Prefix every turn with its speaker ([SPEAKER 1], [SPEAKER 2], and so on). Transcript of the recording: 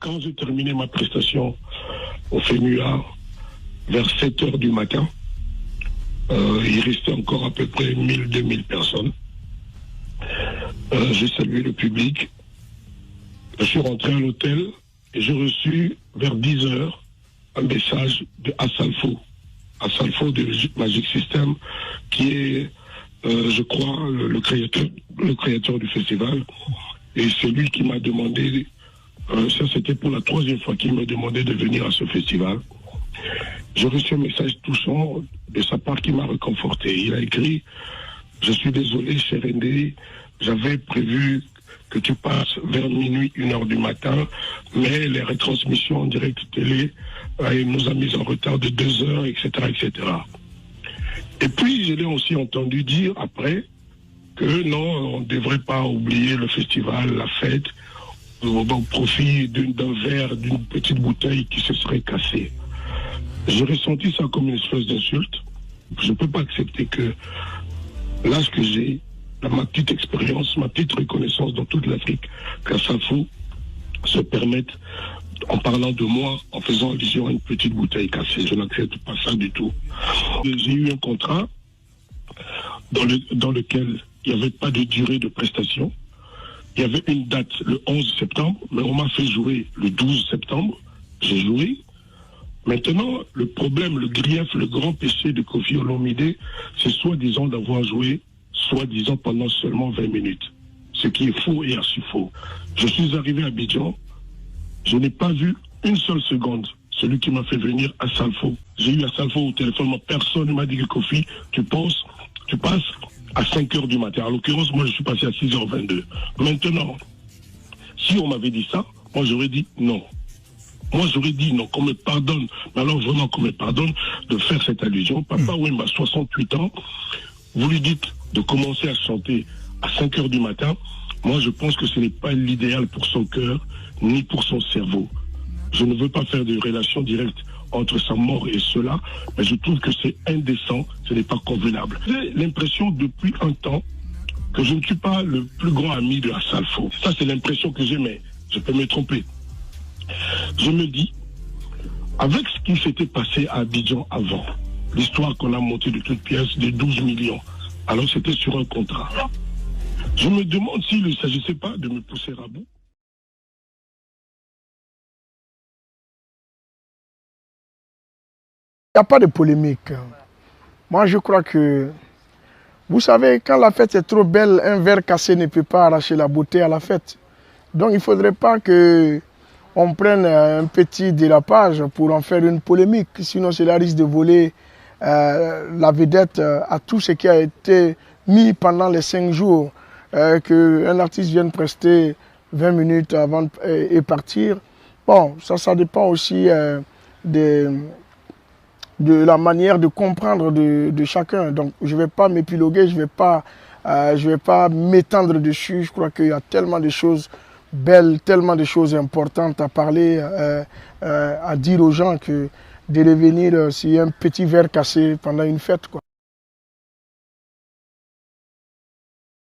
[SPEAKER 1] quand j'ai terminé ma prestation au FEMUA, vers 7 heures du matin, il restait encore à peu près 1000-2000 personnes. J'ai salué le public. Je suis rentré à l'hôtel et j'ai reçu vers 10 heures un message de Asalfo de Magic System, qui est, je crois, le créateur du festival. Et c'est lui qui m'a demandé, ça c'était pour la 3e fois qu'il m'a demandé de venir à ce festival. J'ai reçu un message touchant de sa part qui m'a réconforté. Il a écrit: je suis désolé, cher Ndé, j'avais prévu que tu passes vers minuit, 1 heure du matin, mais les retransmissions en direct télé nous a mis en retard de 2 heures, etc., etc. Et puis, je l'ai aussi entendu dire après que non, on ne devrait pas oublier le festival, la fête, au profit d'un verre, d'une petite bouteille qui se serait cassée. J'ai ressenti ça comme une espèce d'insulte. Je ne peux pas accepter que l'âge que j'ai, ma petite expérience, ma petite reconnaissance dans toute l'Afrique, qu'Asalfo se permette, en parlant de moi, en faisant allusion à une petite bouteille cassée. Je n'accepte pas ça du tout. J'ai eu un contrat dans lequel il n'y avait pas de durée de prestation. Il y avait une date le 11 septembre, mais on m'a fait jouer le 12 septembre. J'ai joué. Maintenant, le problème, le grief, le grand péché de Koffi Olomide, c'est soi-disant d'avoir joué, soi-disant pendant seulement 20 minutes. Ce qui est faux et archi faux. Je suis arrivé à Abidjan, je n'ai pas vu une seule seconde celui qui m'a fait venir à Asalfo. J'ai eu Asalfo au téléphone, personne ne m'a dit que Koffi, tu passes à 5 heures du matin. En l'occurrence, moi je suis passé à 6h22. Maintenant, si on m'avait dit ça, moi j'aurais dit non. Moi, j'aurais dit non, qu'on me pardonne. Mais alors, vraiment, qu'on me pardonne de faire cette allusion. Papa Wemba, 68 ans, vous lui dites de commencer à chanter à 5 heures du matin. Moi, je pense que ce n'est pas l'idéal pour son cœur, ni pour son cerveau. Je ne veux pas faire de relation directe entre sa mort et cela, mais je trouve que c'est indécent, ce n'est pas convenable. J'ai l'impression depuis un temps que je ne suis pas le plus grand ami de Asalfo. Ça, c'est l'impression que j'ai, mais je peux me tromper. Je me dis, avec ce qui s'était passé à Abidjan avant, l'histoire qu'on a montée de toutes pièces de 12 millions, alors c'était sur un contrat. Je me demande s'il ne s'agissait pas de me pousser à bout.
[SPEAKER 2] Il n'y a pas de polémique. Moi, je crois que, vous savez, quand la fête est trop belle, un verre cassé ne peut pas arracher la beauté à la fête. Donc, il ne faudrait pas que on prenne un petit dérapage pour en faire une polémique. Sinon, cela risque de voler la vedette à tout ce qui a été mis pendant les 5 jours. Qu'un artiste vienne prester 20 minutes avant et partir. Bon, ça dépend aussi de la manière de comprendre de chacun. Donc, je ne vais pas m'épiloguer, je ne vais pas m'étendre dessus. Je crois qu'il y a tellement de choses belles, tellement de choses importantes à parler, à dire aux gens que de revenir s'il y a un petit verre cassé pendant une fête, quoi.